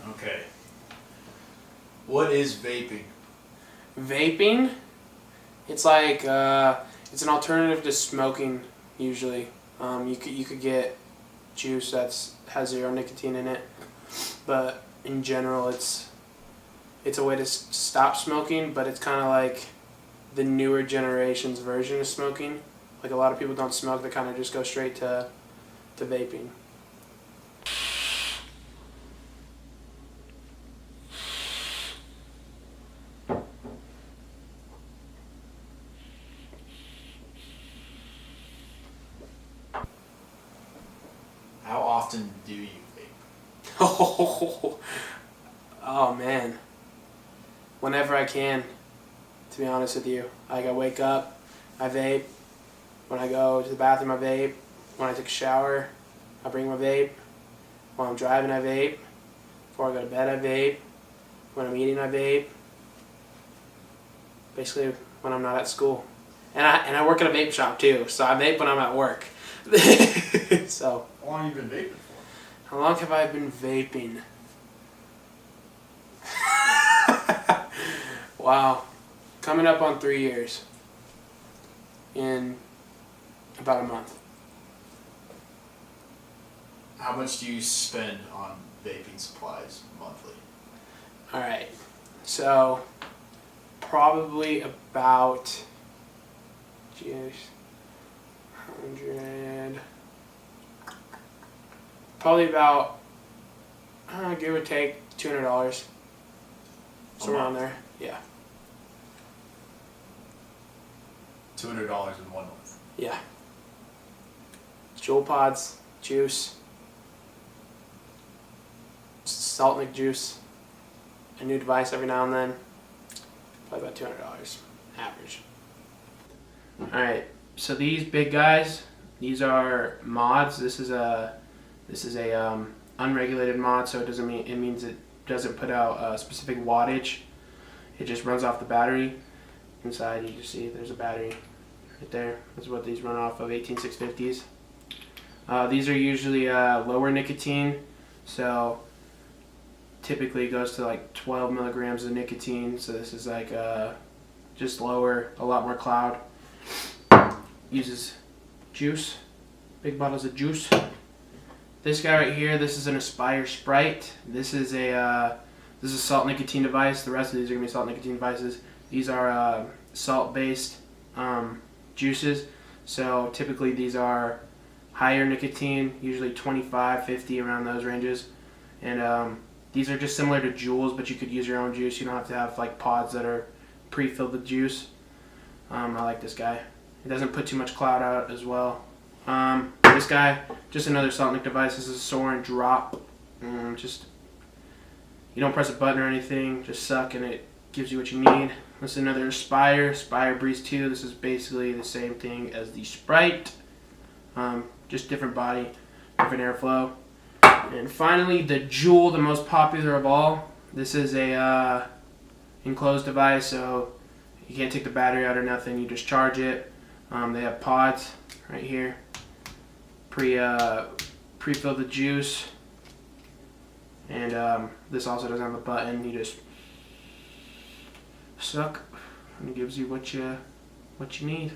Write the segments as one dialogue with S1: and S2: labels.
S1: Okay. What is vaping?
S2: Vaping, it's like it's an alternative to smoking. Usually, you could get juice has 0 nicotine in it, but in general, it's a way to stop smoking. But it's kind of like the newer generation's version of smoking. Like a lot of people don't smoke; they kind of just go straight to vaping.
S1: How often do you vape?
S2: Oh man, whenever I can, to be honest with you. Like I wake up, I vape. When I go to the bathroom, I vape. When I take a shower, I bring my vape. When I'm driving, I vape. Before I go to bed, I vape. When I'm eating, I vape. Basically, when I'm not at school. And I work at a vape shop too, so I vape when I'm at work. So.
S1: How long have you been vaping for?
S2: How long have I been vaping? Wow. Coming up on 3 years. In about a month.
S1: How much do you spend on vaping supplies monthly?
S2: Alright. So, probably about... 100... Probably about, give or take, $200. Somewhere around there. Yeah.
S1: $200 in 1 month.
S2: Yeah. Jewel pods, juice, salt Nick juice, a new device every now and then. Probably about $200 average. Alright, so these big guys, these are mods. This is a unregulated mod, so it means it doesn't put out a specific wattage. It just runs off the battery. Inside you just see there's a battery right there. That's what these run off of, 18650s. These are usually lower nicotine, so typically it goes to like 12 milligrams of nicotine. So this is like just lower, a lot more cloud. Uses juice, big bottles of juice. This guy right here, this is an Aspire Sprite. This is a salt nicotine device. The rest of these are gonna be salt nicotine devices. These are salt-based juices. So typically these are higher nicotine, usually 25, 50, around those ranges. And these are just similar to Juuls, but you could use your own juice. You don't have to have like pods that are pre-filled with juice. I like this guy. It doesn't put too much cloud out as well. This guy, just another salt nic device. This is a Soren drop. Just, you don't press a button or anything, just suck and it gives you what you need. This is another Aspire Breeze 2. This is basically the same thing as the Sprite, just different body, different airflow. And finally, the Juul, the most popular of all. This is a enclosed device, so you can't take the battery out or nothing. You just charge it. They have pods right here. Pre-filled the juice, and this also doesn't have a button. You just suck, and it gives you what you need.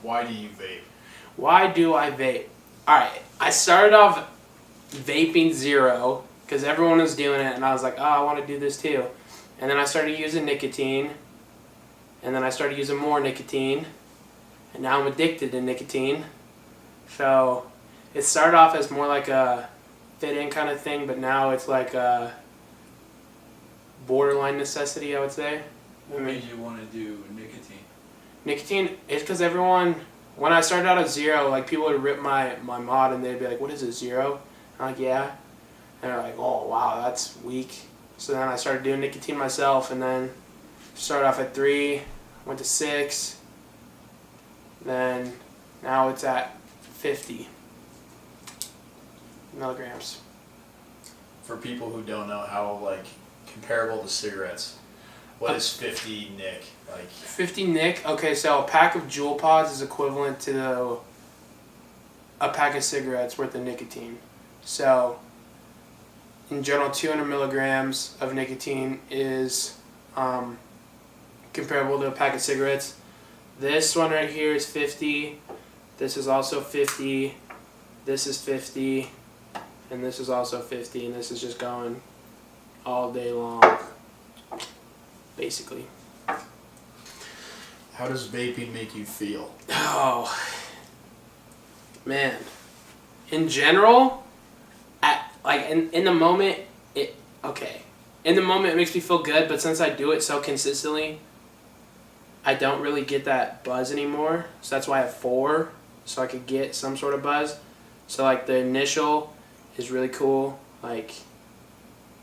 S1: Why do you vape?
S2: Why do I vape? All right, I started off vaping 0 because everyone was doing it, and I was like, oh, I want to do this too. And then I started using nicotine, and then I started using more nicotine. And now I'm addicted to nicotine. So it started off as more like a fit-in kind of thing, but now it's like a borderline necessity, I would say.
S3: What made you want to do nicotine?
S2: Nicotine is because everyone, when I started out at 0, like people would rip my mod and they'd be like, what is it, 0? I'm like, yeah. And they're like, oh wow, that's weak. So then I started doing nicotine myself, and then started off at 3, went to 6. Then now it's at 50 milligrams.
S1: For people who don't know, how like comparable to cigarettes, what is 50 nic like?
S2: 50 nic. Okay, so a pack of Juul pods is equivalent to a pack of cigarettes worth of nicotine. So in general, 200 milligrams of nicotine is comparable to a pack of cigarettes. This one right here is 50. This is also 50. This is 50. And this is also 50. And this is just going all day long, basically.
S1: How does vaping make you feel?
S2: Oh, man. In general, in the moment, in the moment it makes me feel good, but since I do it so consistently, I don't really get that buzz anymore. So that's why I have 4, so I could get some sort of buzz. So like the initial is really cool. Like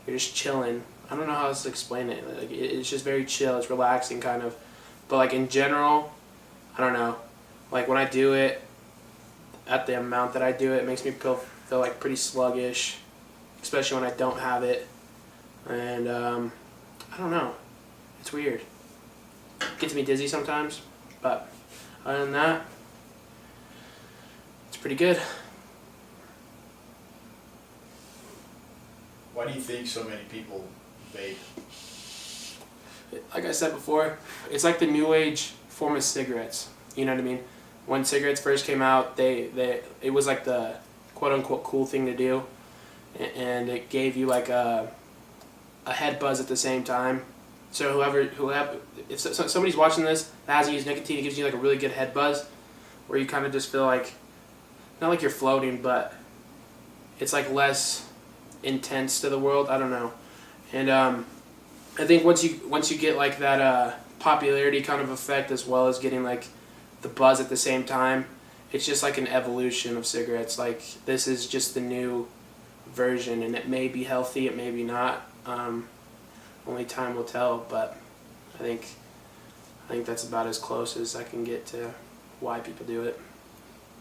S2: you're just chilling. I don't know how else to explain it. Like it's just very chill. It's relaxing kind of. But like in general, I don't know. Like when I do it, at the amount that I do it, it makes me feel like pretty sluggish, especially when I don't have it. And I don't know. It's weird. Gets me dizzy sometimes, but other than that, it's pretty good.
S1: Why do you think so many people vape?
S2: Like I said before, it's like the new age form of cigarettes. You know what I mean? When cigarettes first came out, it was like the quote unquote cool thing to do, and it gave you like a head buzz at the same time. So whoever if somebody's watching this that hasn't used nicotine, it gives you like a really good head buzz, where you kind of just feel like, not like you're floating, but it's like less intense to the world. I don't know, and I think once you get like that popularity kind of effect, as well as getting like the buzz at the same time, it's just like an evolution of cigarettes. Like this is just the new version, and it may be healthy, it may be not. Only time will tell, but I think that's about as close as I can get to why people do it.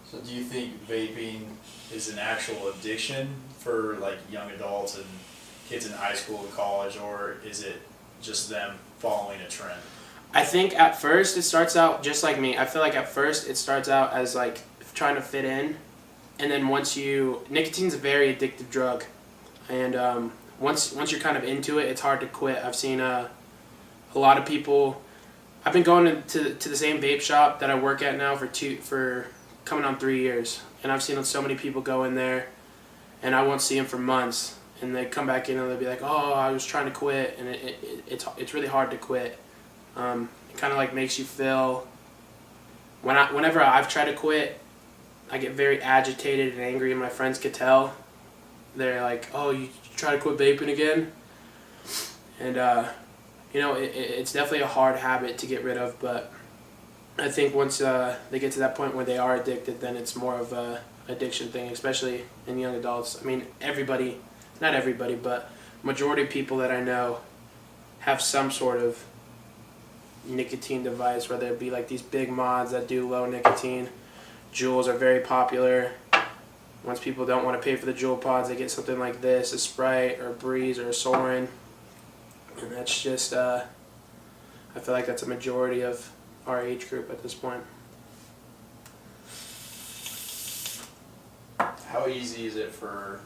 S1: So do you think vaping is an actual addiction for like young adults and kids in high school and college, or is it just them following a trend?
S2: I think at first it starts out just like me. I feel like at first it starts out as like trying to fit in, and then nicotine's a very addictive drug, and once you're kind of into it, it's hard to quit. I've seen a lot of people. I've been going to the same vape shop that I work at now for coming on 3 years, and I've seen so many people go in there, and I won't see them for months, and they come back in and they'll be like, "Oh, I was trying to quit," and it's really hard to quit. It kind of like makes you feel. Whenever I've tried to quit, I get very agitated and angry, and my friends could tell. They're like, "Oh, you try to quit vaping again?" And it's definitely a hard habit to get rid of, but I think once they get to that point where they are addicted, then it's more of a addiction thing, especially in young adults. I mean, not everybody, but majority of people that I know have some sort of nicotine device, whether it be like these big mods that do low nicotine. Juuls are very popular. Once people don't want to pay for the Juul pods, they get something like this, a Sprite or a Breeze or a Soren. And that's just, I feel like that's a majority of our age group at this point.
S1: How easy is it for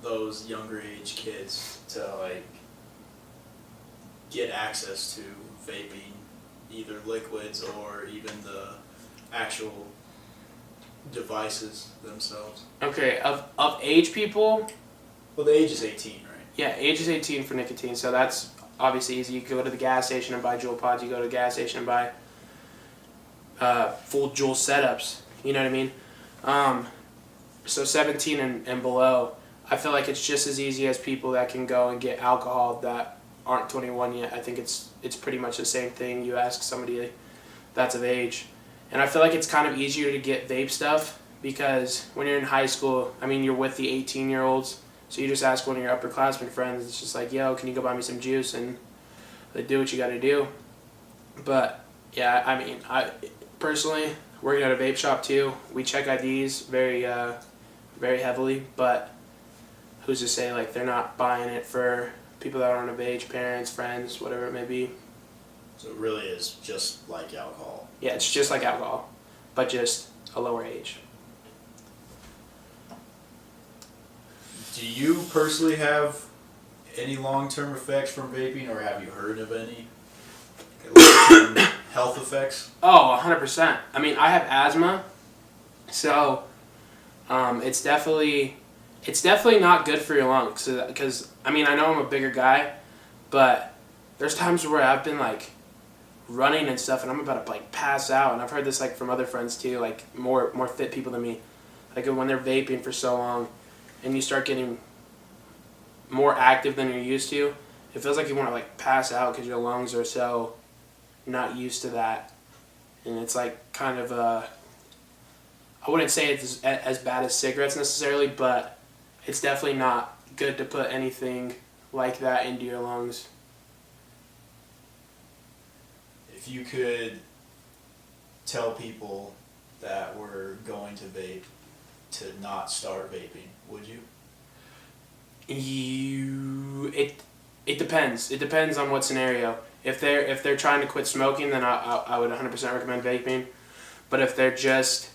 S1: those younger age kids to like get access to vaping, either liquids or even the actual devices themselves?
S2: Okay, of age people,
S1: Well, the age is 18, right?
S2: yeah, age is 18 for nicotine, so that's obviously easy. You go to the gas station and buy Juul pods, you go to the gas station and buy full Juul setups, you know what I mean? So 17 and below, I feel like it's just as easy as people that can go and get alcohol that aren't 21 yet. I think it's pretty much the same thing. You ask somebody that's of age. And I feel like it's kind of easier to get vape stuff because when you're in high school, I mean, you're with the 18-year-olds, so you just ask one of your upperclassmen friends. It's just like, "Yo, can you go buy me some juice?" And they do what you got to do. But yeah, I mean, I personally working at a vape shop too. We check IDs very heavily, but who's to say like they're not buying it for people that aren't of age, parents, friends, whatever it may be.
S1: So it really is just like alcohol.
S2: Yeah, it's just like alcohol, but just a lower age.
S1: Do you personally have any long-term effects from vaping, or have you heard of any long-term health effects?
S2: Oh, 100%. I mean, I have asthma, so it's definitely not good for your lungs. Because I mean, I know I'm a bigger guy, but there's times where I've been like running and stuff, and I'm about to like pass out. And I've heard this like from other friends too, like more fit people than me, like when they're vaping for so long, and you start getting more active than you're used to, it feels like you want to like pass out because your lungs are so not used to that. And it's like kind of I wouldn't say it's as bad as cigarettes necessarily, but it's definitely not good to put anything like that into your lungs.
S1: If you could tell people that were going to vape to not start vaping, would you?
S2: It depends. It depends on what scenario. If they're trying to quit smoking, then I would 100% recommend vaping. But if they're just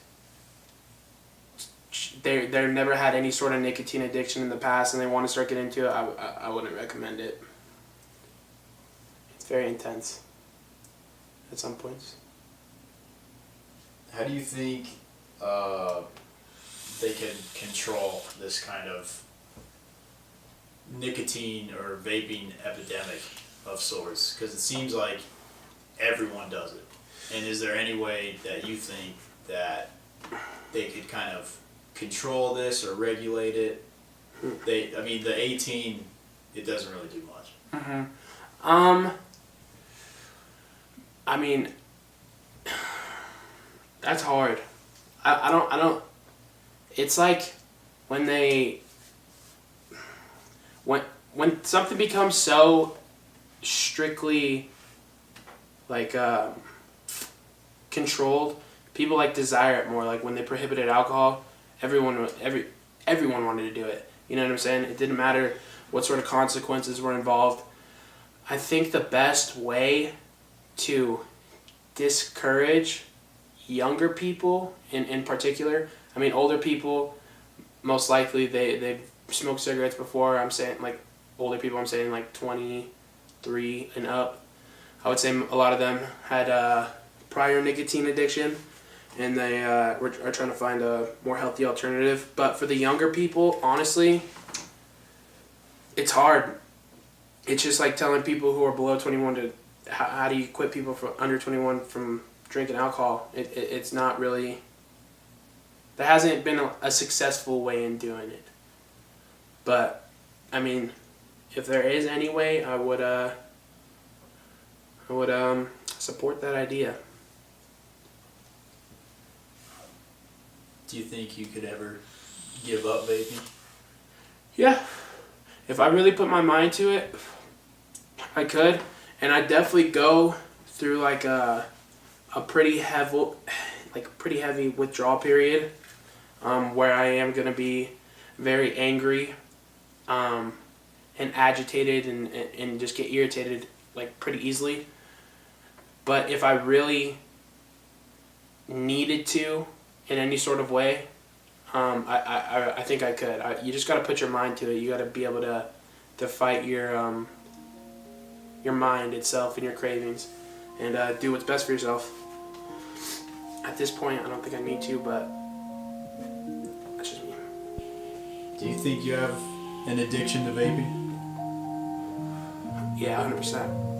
S2: they've never had any sort of nicotine addiction in the past and they want to start getting into it, I wouldn't recommend it. It's very intense at some points.
S1: How do you think they can control this kind of nicotine or vaping epidemic of sorts? Because it seems like everyone does it. And is there any way that you think that they could kind of control this or regulate it? I mean, the 18, it doesn't really do much.
S2: Mm-hmm. I mean, that's hard. I don't. It's like when something becomes so strictly like controlled, people like desire it more. Like when they prohibited alcohol, everyone wanted to do it. You know what I'm saying? It didn't matter what sort of consequences were involved. I think the best way to discourage younger people in particular, I mean older people, most likely they've smoked cigarettes before. I'm saying like older people, I'm saying like 23 and up. I would say a lot of them had prior nicotine addiction, and they are trying to find a more healthy alternative. But for the younger people, honestly, it's hard. It's just like telling people who are below 21 to how do you quit people from under 21 from drinking alcohol. It's not really, there hasn't been a successful way in doing it. But I mean, if there is any way, I would support that idea.
S1: Do you think you could ever give up vaping?
S2: Yeah. If I really put my mind to it, I could. And I'd definitely go through like a pretty heavy withdrawal period, where I am going to be very angry and agitated and just get irritated like pretty easily. But if I really needed to in any sort of way, I think I could. You just got to put your mind to it. You got to be able to fight your mind itself and your cravings, and do what's best for yourself. At this point, I don't think I need to, but that's just me.
S1: Do you think you have an addiction to vaping?
S2: Yeah, 100%.